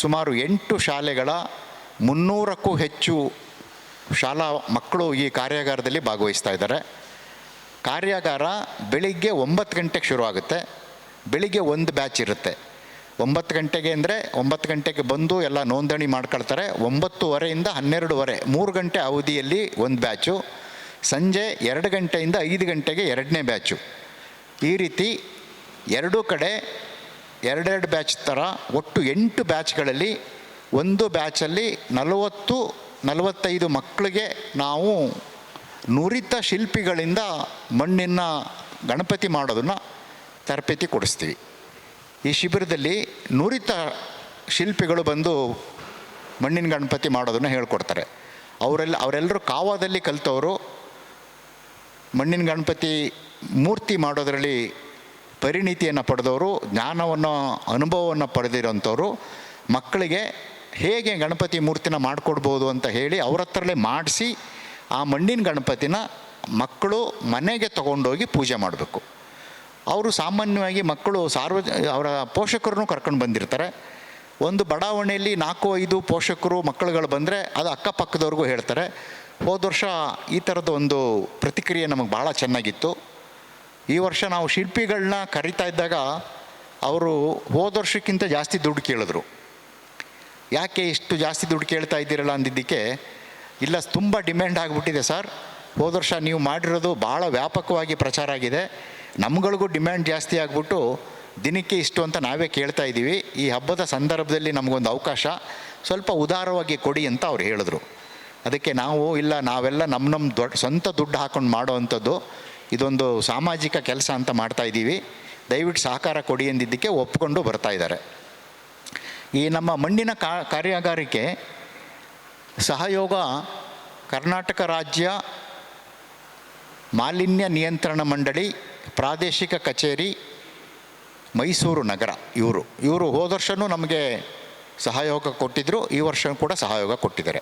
ಸುಮಾರು 8 ಶಾಲೆಗಳ 300ಕ್ಕೂ ಹೆಚ್ಚು ಶಾಲಾ ಮಕ್ಕಳು ಈ ಕಾರ್ಯಾಗಾರದಲ್ಲಿ ಭಾಗವಹಿಸ್ತಾ ಇದ್ದಾರೆ. ಕಾರ್ಯಾಗಾರ ಬೆಳಿಗ್ಗೆ 9 ಗಂಟೆಗೆ ಶುರುವಾಗುತ್ತೆ. ಬೆಳಿಗ್ಗೆ ಒಂದು ಬ್ಯಾಚ್ ಇರುತ್ತೆ. 9 ಗಂಟೆಗೆ ಅಂದರೆ 9 ಗಂಟೆಗೆ ಬಂದು ಎಲ್ಲ ನೋಂದಣಿ ಮಾಡ್ಕೊಳ್ತಾರೆ. 9:30 12:30 3 ಗಂಟೆ ಅವಧಿಯಲ್ಲಿ ಒಂದು ಬ್ಯಾಚು. ಸಂಜೆ 2 ಗಂಟೆಯಿಂದ 5 ಗಂಟೆಗೆ ಎರಡನೇ ಬ್ಯಾಚು. ಈ ರೀತಿ ಎರಡೂ ಕಡೆ 2 ಬ್ಯಾಚ್ ಥರ ಒಟ್ಟು 8 ಬ್ಯಾಚ್ಗಳಲ್ಲಿ ಒಂದು ಬ್ಯಾಚಲ್ಲಿ 40-45 ಮಕ್ಕಳಿಗೆ ನಾವು ನುರಿತ ಶಿಲ್ಪಿಗಳಿಂದ ಮಣ್ಣಿನ ಗಣಪತಿ ಮಾಡೋದನ್ನು ತರಬೇತಿ ಕೊಡಿಸ್ತೀವಿ. ಈ ಶಿಬಿರದಲ್ಲಿ ನುರಿತ ಶಿಲ್ಪಿಗಳು ಬಂದು ಮಣ್ಣಿನ ಗಣಪತಿ ಮಾಡೋದನ್ನು ಹೇಳ್ಕೊಡ್ತಾರೆ. ಅವರೆಲ್ಲರೂ ಕಾವಾದಲ್ಲಿ ಕಲಿತವರು, ಮಣ್ಣಿನ ಗಣಪತಿ ಮೂರ್ತಿ ಮಾಡೋದರಲ್ಲಿ ಪರಿಣಿತಿಯನ್ನು ಪಡೆದವರು, ಜ್ಞಾನವನ್ನು ಅನುಭವವನ್ನು ಪಡೆದಿರೋಂಥವ್ರು ಮಕ್ಕಳಿಗೆ ಹೇಗೆ ಗಣಪತಿ ಮೂರ್ತಿನ ಮಾಡಿಕೊಡ್ಬೋದು ಅಂತ ಹೇಳಿ ಅವ್ರ ಹತ್ರಲ್ಲೇ ಮಾಡಿಸಿ ಆ ಮಣ್ಣಿನ ಗಣಪತಿನ ಮಕ್ಕಳು ಮನೆಗೆ ತೊಗೊಂಡೋಗಿ ಪೂಜೆ ಮಾಡಬೇಕು. ಅವರು ಸಾಮಾನ್ಯವಾಗಿ ಮಕ್ಕಳು ಅವರ ಪೋಷಕರನ್ನು ಕರ್ಕೊಂಡು ಬಂದಿರ್ತಾರೆ. ಒಂದು ಬಡಾವಣೆಯಲ್ಲಿ 4-5 ಪೋಷಕರು ಮಕ್ಕಳುಗಳು ಬಂದರೆ ಅದು ಅಕ್ಕಪಕ್ಕದವ್ರಿಗೂ ಹೇಳ್ತಾರೆ. ಹೋದ ವರ್ಷ ಈ ಥರದ ಒಂದು ಪ್ರತಿಕ್ರಿಯೆ ನಮಗೆ ಭಾಳ ಚೆನ್ನಾಗಿತ್ತು. ಈ ವರ್ಷ ನಾವು ಶಿಲ್ಪಿಗಳನ್ನ ಕರಿತಾ ಇದ್ದಾಗ ಅವರು ಹೋದ ವರ್ಷಕ್ಕಿಂತ ಜಾಸ್ತಿ ದುಡ್ಡು ಕೇಳಿದ್ರು. ಯಾಕೆ ಇಷ್ಟು ಜಾಸ್ತಿ ದುಡ್ಡು ಕೇಳ್ತಾ ಇದ್ದೀರಲ್ಲ ಅಂದಿದ್ದಕ್ಕೆ, ಇಲ್ಲ ತುಂಬ ಡಿಮ್ಯಾಂಡ್ ಆಗಿಬಿಟ್ಟಿದೆ ಸರ್, ಹೋದ ವರ್ಷ ನೀವು ಮಾಡಿರೋದು ಭಾಳ ವ್ಯಾಪಕವಾಗಿ ಪ್ರಚಾರ ಆಗಿದೆ, ನಮ್ಗಳಿಗೂ ಡಿಮ್ಯಾಂಡ್ ಜಾಸ್ತಿ ಆಗಿಬಿಟ್ಟು ದಿನಕ್ಕೆ ಇಷ್ಟು ಅಂತ ನಾವೇ ಕೇಳ್ತಾ ಇದ್ದೀವಿ, ಈ ಹಬ್ಬದ ಸಂದರ್ಭದಲ್ಲಿ ನಮಗೊಂದು ಅವಕಾಶ ಸ್ವಲ್ಪ ಉದಾರವಾಗಿ ಕೊಡಿ ಅಂತ ಅವ್ರು ಹೇಳಿದ್ರು. ಅದಕ್ಕೆ ನಾವು ಇಲ್ಲ, ನಾವೆಲ್ಲ ನಮ್ಮ ಸ್ವಂತ ದುಡ್ಡು ಹಾಕ್ಕೊಂಡು ಮಾಡೋ ಅಂಥದ್ದು, ಇದೊಂದು ಸಾಮಾಜಿಕ ಕೆಲಸ ಅಂತ ಮಾಡ್ತಾಯಿದ್ದೀವಿ, ದಯವಿಟ್ಟು ಸಹಕಾರ ಕೊಡಿ ಎಂದಿದ್ದಕ್ಕೆ ಒಪ್ಪಿಕೊಂಡು ಬರ್ತಾಯಿದ್ದಾರೆ. ಈ ನಮ್ಮ ಮಣ್ಣಿನ ಕಾರ್ಯಾಗಾರಕ್ಕೆ ಸಹಯೋಗ ಕರ್ನಾಟಕ ರಾಜ್ಯ ಮಾಲಿನ್ಯ ನಿಯಂತ್ರಣ ಮಂಡಳಿ ಪ್ರಾದೇಶಿಕ ಕಚೇರಿ ಮೈಸೂರು ನಗರ, ಇವರು ಹೋದ ವರ್ಷವೂ ನಮಗೆ ಸಹಯೋಗ ಕೊಟ್ಟಿದ್ದರು, ಈ ವರ್ಷ ಕೂಡ ಸಹಯೋಗ ಕೊಟ್ಟಿದ್ದಾರೆ.